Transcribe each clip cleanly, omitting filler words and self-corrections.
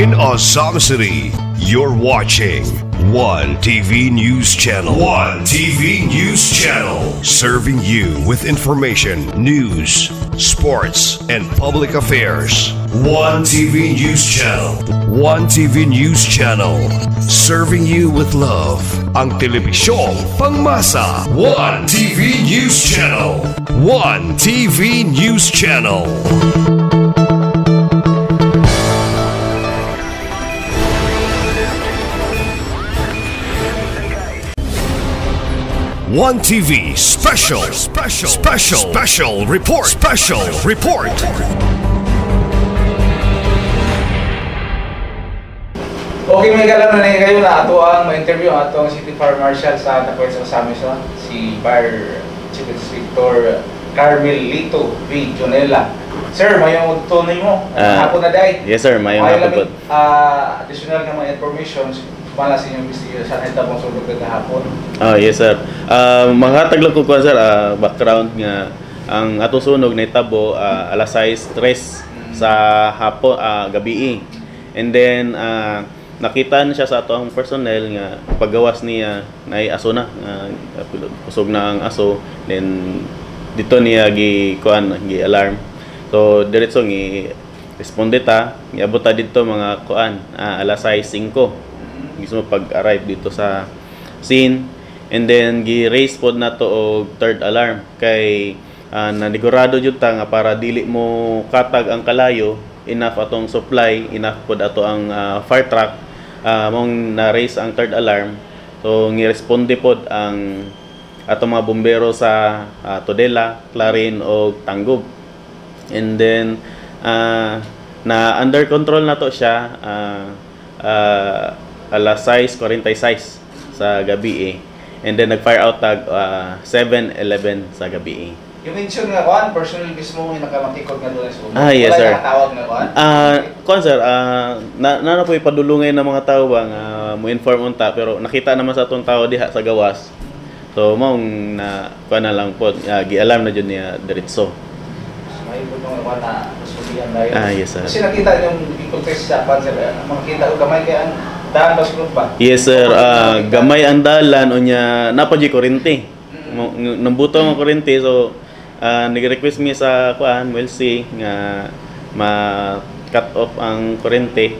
in Azam City. You're watching One TV News Channel. One TV News Channel. Serving you with information, news, sports, and public affairs. One TV News Channel. One TV News Channel. Serving you with love. Ang telebisyong pangmasa. One TV News Channel. One TV News Channel. One TV special report. Okay, may kalam na kayo na ato ang ma-interview ang atong City Fire Marshal sa Tapuet sa Samison, si Fire Chief Inspector Carmelito V. Jonella. Sir, mayong tunay mo. Hapon na day. Yes sir, mayong hapon po. Additional na mga information para sa inyong investigation sa neta pong sulog na hapon. Yes sir. Maghataglag ko sir, background nga ang ato sunog na itabo alas 6:03 sa hapon, gabi. And then nakita na siya sa ato ang personnel nga paggawas niya na aso na, kusog na ang aso. Then dito niya gi alarm. So diretso responde ta, giabot ta dito mga alas 6:05. Gusto mo pag-arrive dito sa scene, and then gi-raise pod na to og third alarm kay nanigurado jud ta nga para dili mo katag ang kalayo, enough atong supply, enough pod ato ang fire truck mong na-raise ang third alarm. So gi-responde pod ang atong mga bombero sa Tudela, Clarin o Tanggob. And then na under control na to siya alas 6:46 sa gabi. And then nag-fire out tag 7:11 sa gabi. You mentioned nga personal mismo yung nakamatikod nga doon sa ulo. Yes sir. Wala nakatawag nga sir, na po ipadulungay ng mga tao ba nga mo inform unta, pero nakita naman sa atong tao diha sa gawas. So maong na na lang po gi-alarm na jud niya diretso. May butong na sulian dayon. Yes sir. Kasi nakita yung difficulties sa sir, makita ko gamay kay ang daan ba sulod ba? Yes sir, gamay ang dalan unya napadji kurente. Nambuto ang kurente, so nag-request mi sa Welsi nga ma-cut off ang kurente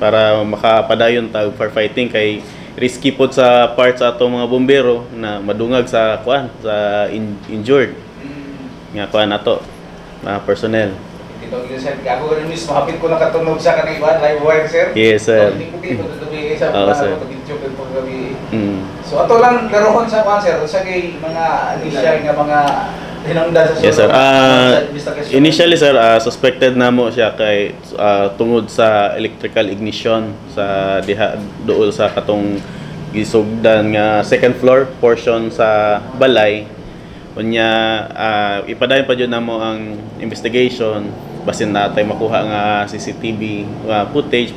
para makapadayon tag for fighting kay risky pod sa parts sa atong mga bombero na madungag sa sa injured nga nato personnel. Ito sir, ako rin mismo hapit ko nakatunog sa kanang live wire sir. Yes sir. So ato lang darohon sa sir, sa kay mga initial nga mga hinungdan sa yes sir. Initially sir, suspected na mo siya kay tungod sa electrical ignition sa diha dool sa katong gisugdan nga second floor portion sa balay. Unya ipadayon pa jud namo ang investigation basin natay makuha nga CCTV footage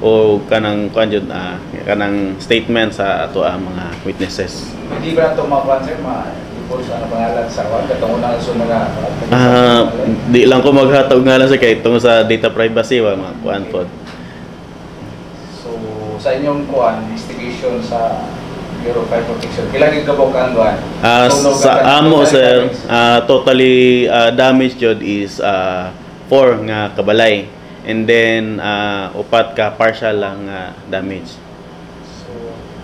o kanang kanang statement sa ato ang mga witnesses. Hindi ba ito sir ma-report sa pangalan sa katong unang sunod nga? Di lang ko maghatag ngalan sa kay tungod sa data privacy mga kuan pod. So sa inyong investigation sa Bureau of Fire Protection, kailan yung kabukan doon? Sa amo sir, totally damage jud is 4 nga kabalay, and then upat ka partial lang damage. So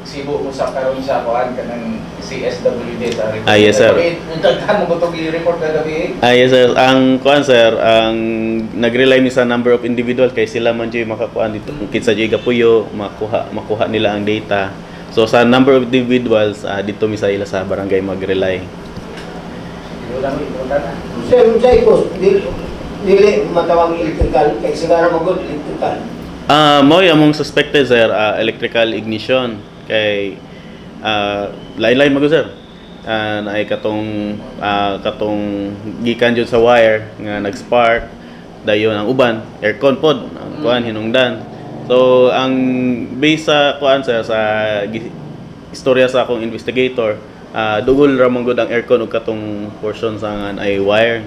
sibo mo sa karon sa kuan kanang CSWD sa report. Yes sir. Nagdaghan mo to i-report na gabi? Yes sir, ang kuan sir, ang nag-rely mi sa number of individual kay sila man jud makakuan dito kung kinsa jud gapuyo makuha nila ang data. So sa number of individuals dito mi sa ila sa barangay mag-rely. Sir, dili matawag electrical kay sigara magod electrical. Mo among suspected sir, electrical ignition kay lain-lain magud sir. Naay katong gikan jud sa wire nga nag-spark dayon ang uban aircon pod ang kuan hinungdan. So ang base sa kuan sir sa istorya sa akong investigator, dugol ra man gud ang aircon ug katong portion sa ngan ay wire.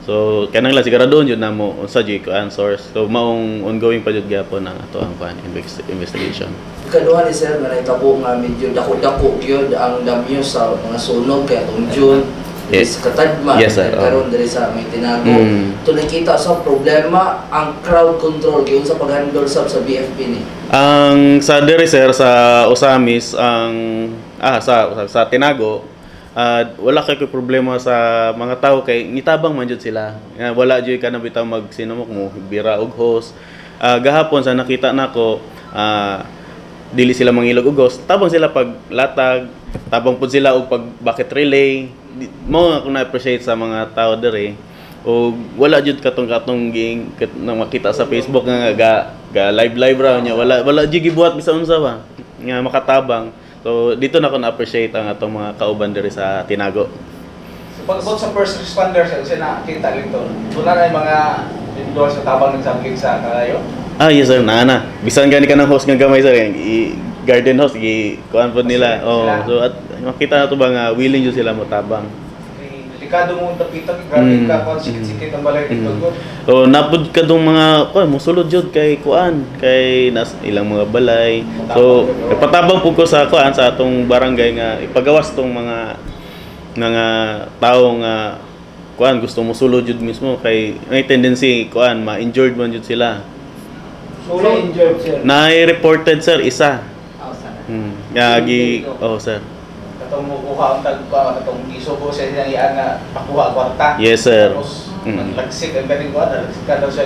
So kanang lang siguraduhon jud namo unsa jud kuan source. So maong ongoing pa jud gyapon ang ato ang kuan investigation. Kaduha ni sir, na itabo nga medyo dako-dako yun ang damyo sa mga sunog kaya itong June. Yes. Katadma, Yes, sir. karon diri sa may tinago. Mm. Ito nakita sa problema ang crowd control kung sa pag-handle sa BFP ni. Ang sa diri sir sa Osamis ang sa Tinago wala kay problema sa mga tao kay nitabang man jud sila. Wala jud ka na bitaw magsinumok mo bira og host. Gahapon sa nakita nako dili sila mangilog og host. Tabang sila pag latag, tabang pud sila og pag bucket relay. Mo ako na-appreciate sa mga tao diri. O wala jud katong ging nang makita sa Facebook nga ga live raw niya wala jud gibuhat bisan unsa ba nga makatabang. So dito na ko na-appreciate ang atong mga kauban diri sa Tinago. So pag sa first responders kasi nakita dito. Wala na yung mga indoors sa tabang ng sabgig sa kalayo. Yes sir, na. Bisan gani ka ng host nga gamay sir, garden host kuan pod nila. Oh, so at makita na to ba nga willing jud sila mo tabang. Delikado mo tapitan grabe ka kon sikit-sikit ang balay dito gud. So napud kadtong mga kuan mosulod jud kay kuan kay ilang mga balay. So patabang pud ko sa kuan sa atong barangay nga ipagawas tong mga tao nga kuan gusto mo sulod jud mismo kay may tendency kuan ma-injured man jud sila. So, injured, sir. Na-reported sir isa. Sir. Katong mukuha ang tagpa katong giso ko sa iyan nga pakuha kwarta. Yes sir. Tapos naglagsik ang galing ko naglagsik ka daw sa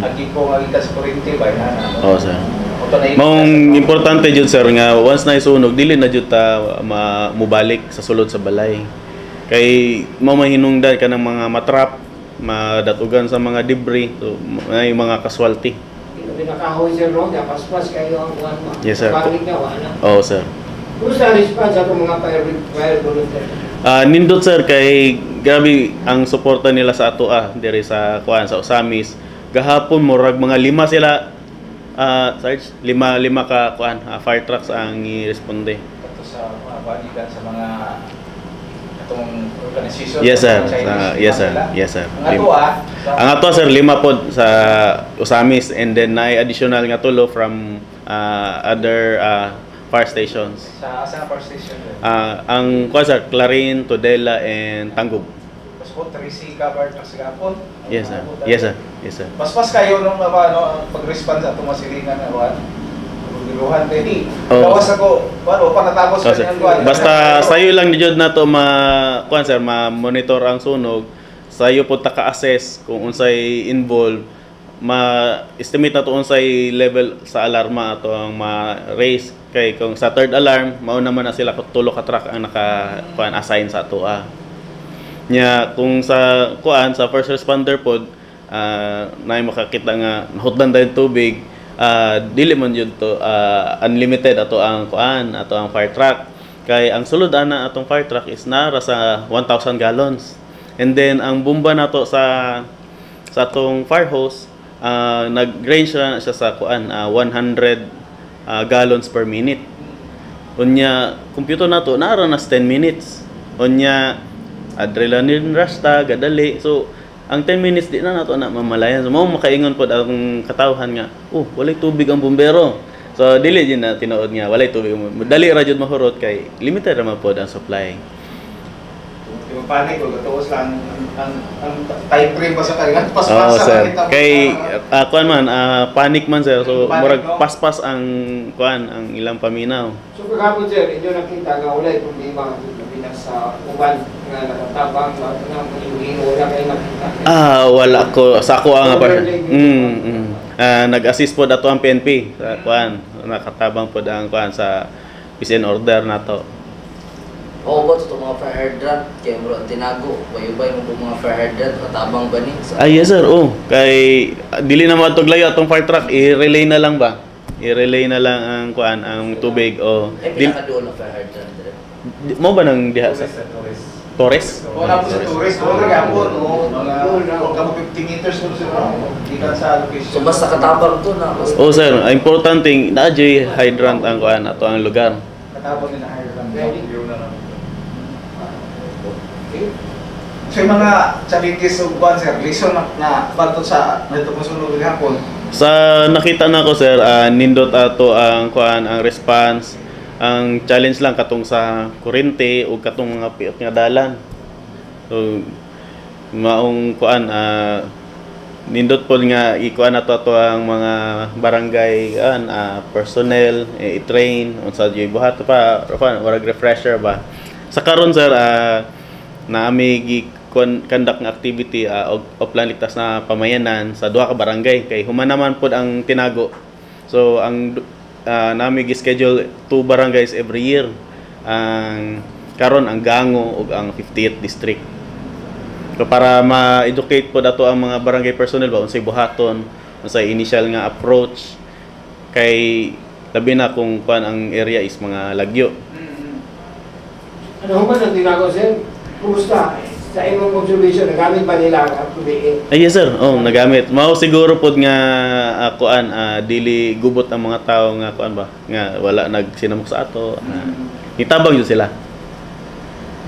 agi ko nga gikas kurente ba na. Sir. Mong importante jud sir nga once na isunog dili na jud ta mubalik sa sulod sa balay. Kay mao mahinungdan ka ng mga matrap, madatugan sa mga debris, so may mga casualty. Pinakahoy sir no, paspas kayo ang kuan mo. Yes sir. Balik na wala. Sir. Kumusta response sa mga fire volunteer? Nindot sir kay grabe ang suporta nila sa ato diri sa kuan sa Osamis. Gahapon murag mga 5 sila Sarge, 5 ka kuan fire trucks ang i-responde. Ito sa mga balikan sa mga atong organization. Yes sir. Yes sir. Ang ato sir 5 pod sa Osamis and then na additional nga tulo from other fire stations. Sa fire station. Ang kuan sir Clarin, Tudela and Tangub. Passport 3C covered sa gapon. Yes sir. Paspas kayo nung pag-response sa atong masilingan na kuan. Giluhan ready. Gawas ako, panatapos sa kuan. Basta sayo lang jud nato kuan sir ma-monitor ang sunog. Sayo pod ta ka-assess kung unsay involved, ma-estimate nato unsay level sa alarma ato ang ma-raise kay kung sa third alarm mao naman na sila tulo ka truck ang naka kuan assign sa ato nya kung sa kuan sa first responder pod naay makakita nga nahutdan dahil tubig dili man jud to unlimited ato ang kuan ato ang fire truck kay ang sulod ana atong fire truck is nara sa 1,000 gallons and then ang bomba nato sa atong fire hose nag-range na siya sa kuan 100 gallons per minute. Unya computer nato nara na 10 minutes. Unya adrenaline rush ta gadali. So ang 10 minutes di na nato na mamalayan. So mao makaingon pod ang katawhan nga, walay tubig ang bumbero. So dili din na tinuod nga walay tubig. Dali ra jud mahurot kay limited ra man pod ang supply. Di ba panik ko tuos lang ang time frame pa sa kanya paspas sir. Kay kuan man panic man sir. So murag paspas ang kuan ang ilang paminaw. So kagapon sir, inyo nakita nga walay problema sa uban nga nakatabang na wala kay nakita. Wala ko sa ako ang nag-assist pod ato ang PNP sa kuan nakatabang pod ang kuan sa peace and order nato. Ba ito mga fire hydrant kay mo ang Tinago bayubay mo mga fire hydrant katabang ba ni? Yes sir, kay dili na matog layo atong fire truck i-relay na lang ba? I-relay na lang ang kuan ang tubig pinakaduol na fire hydrant dire. Mo ba nang diha sa Torres? Wala po sa Torres, wala gapon mga 50 meters mo sa location. So basta katabang to na. Sir, ang important thing na hydrant ang kuan ato ang lugar. Katabang nila hydrant. So yung mga challenges o kuan sir, lesson na bato sa nito kung sunog hapon. Sa nakita na ko sir, nindot ato ang kuan ang response. Ang challenge lang katong sa kurente o katong mga piot nga dalan. So maong kuan nindot po nga ikuan ato ang mga barangay personnel i-train unsa jud buhat pa warag refresher ba. Sa karon sir naami conduct nga activity offline ligtas na pamayanan sa duha ka barangay kay human naman pod ang tinago. So ang nami gi-schedule 2 barangays every year. Ang karon ang Gango ug ang 50th district. So para ma-educate pod ato ang mga barangay personnel ba unsay buhaton, unsay initial nga approach kay labi na kung kuan ang area is mga lagyo. Ano ba ang tinago sir? Kumusta? Sa imong observation, nagamit ba nila ang PBA? Yes sir, nagamit. Mao siguro pod nga kuan dili gubot ang mga tao nga kuan ba nga wala nagsinamok sa ato. Nitabang jud sila.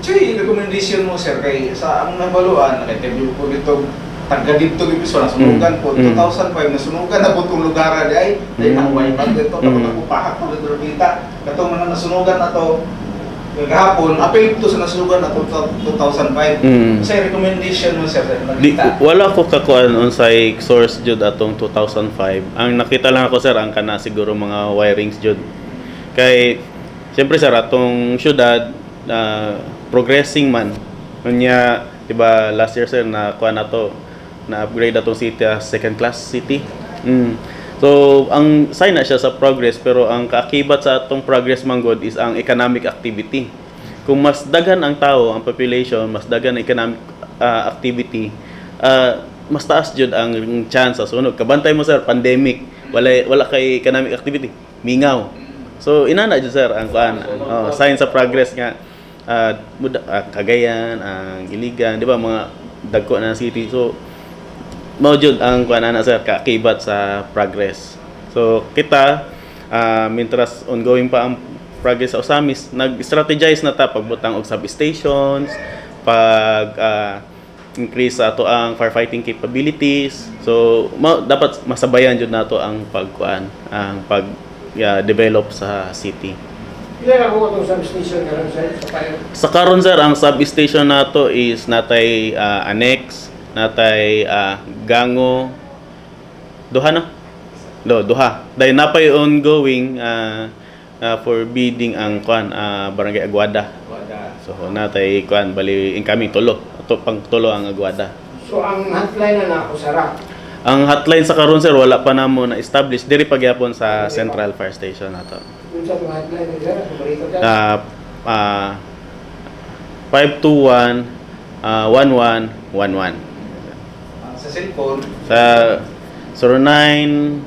Chay recommendation mo sir kay sa ang nabaluan naka-interview ko dito taga dito biso na sunugan po 2005 na sunugan na po tong lugar di ay nakuha pa dito kapag nagpahak ko dito kita katong mga nasunugan na to gahapon apel to sa nasunugan na 2005 sa recommendation mo sir wala ko kakuan unsay source jud atong 2005 ang nakita lang ako sir ang kana siguro mga wirings jud kay siyempre sir atong syudad progressing man unya diba last year sir na kuan nato na upgrade atong city as second class city. So ang sign na siya sa progress pero ang kaakibat sa atong progress manggod is ang economic activity. Kung mas daghan ang tao, ang population, mas daghan ang economic activity, mas taas jud ang chance sa sunog. Kabantay mo sir, pandemic, wala kay economic activity, mingaw. So inana jud sir ang kuan, sign sa progress nga Cagayan, ang Iligan, di ba mga dagko na city. So mao jud ang kuan ana sir kaakibat sa progress. So kita mintras ongoing pa ang progress sa Osamis, nag-strategize na ta pagbutang og substations, pag increase sa ato ang firefighting capabilities. So dapat masabayan jud nato ang pagkuan, ang pag develop sa city. Ilan ako itong substation karon sir sa fire? Sa karon sir ang substation nato is natay annex, natay Gango, duha na? Duha. Dahil napay ongoing for bidding ang kuan Barangay Aguada. So natay kuan bali incoming tulo. Ato pang tulo ang Aguada. So ang hotline na ako sara. Ang hotline sa karon sir wala pa namo na establish diri pagyapon sa Central Fire Station nato. Unsa ang hotline sir? Paborito dyan? 521 1111. Sa cellphone Sa 09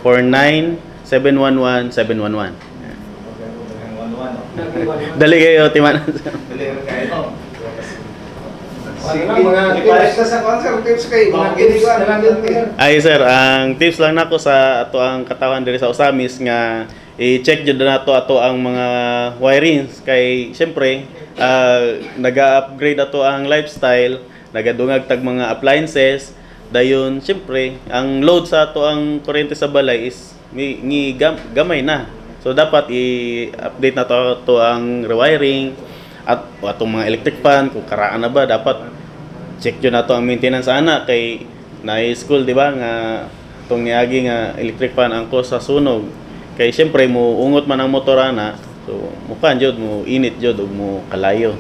49 711 711. Dali kayo timan. dali kayo. Mga tips na sa concert tips kay mga giniguan. Ay sir, ang tips lang nako sa ato ang katawan diri sa Osamis nga i-check jud nato ato ang mga wirings kay syempre naga-upgrade ato ang lifestyle, nagadungag tag mga appliances, dayon syempre ang load sa ato ang kuryente sa balay is gamay na. So dapat i-update na to ang rewiring at atong mga electric fan kung karaan na ba, dapat check yun nato ang maintenance ana kay na school di ba nga tong niagi nga electric fan ang cause sa sunog kay syempre mo ungot man ang motor ana, so mukan jud mo init jud ug mo kalayo.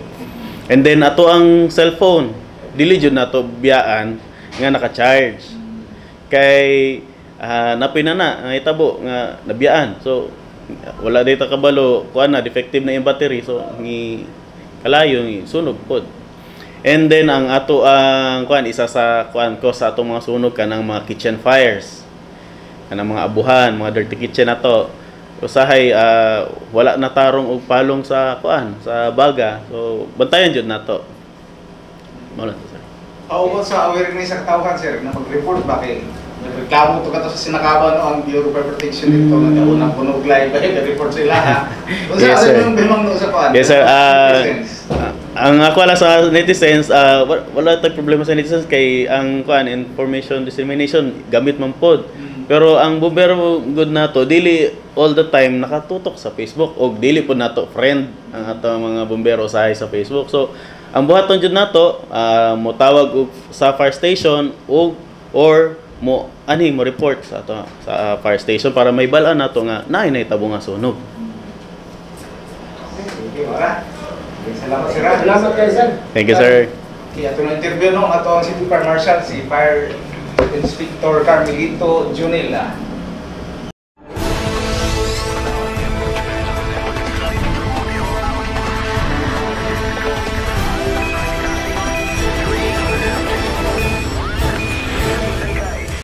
And then ato ang cellphone dili jud nato biyaan nga naka-charge kay napinana ang itabo nga nabiyaan, so wala data kabalo kuan na defective na yung battery, so ni kalayo ni sunog pod. And then ang ato ang kuan isa sa kuan ko sa atong mga sunog kanang mga kitchen fires, kanang mga abuhan, mga dirty kitchen ato usahay wala na tarong og palong sa kuan sa baga, so bantayan jud nato. Mao lang sir. Paubot sa awareness sa katawhan sir na mag-report ba kay nagreklamo to kato sa sinakawan ang Bureau of Fire Protection dito nga unang punog live ba report sila ha. Unsa Yes, sir. ano yung bimang no sa kuan? Yes sir, ang ako ala sa netizens, wala tayong problema sa netizens kay ang kuan information dissemination gamit man pod. Pero ang bumbero good nato dili all the time nakatutok sa Facebook o dili pod nato friend ang ato mga bumbero sa Facebook. So ang buhaton jud nato mo tawag og sa fire station or mo mo report sa ato sa fire station para may bal-an nato nga naay nahitabo nga sunog. Okay, wala. Salamat sir. Salamat kayo, sir. Thank you, sir. Kaya ito na interview no ato ang City Fire Marshal si Fire Inspector Carmelito Junela.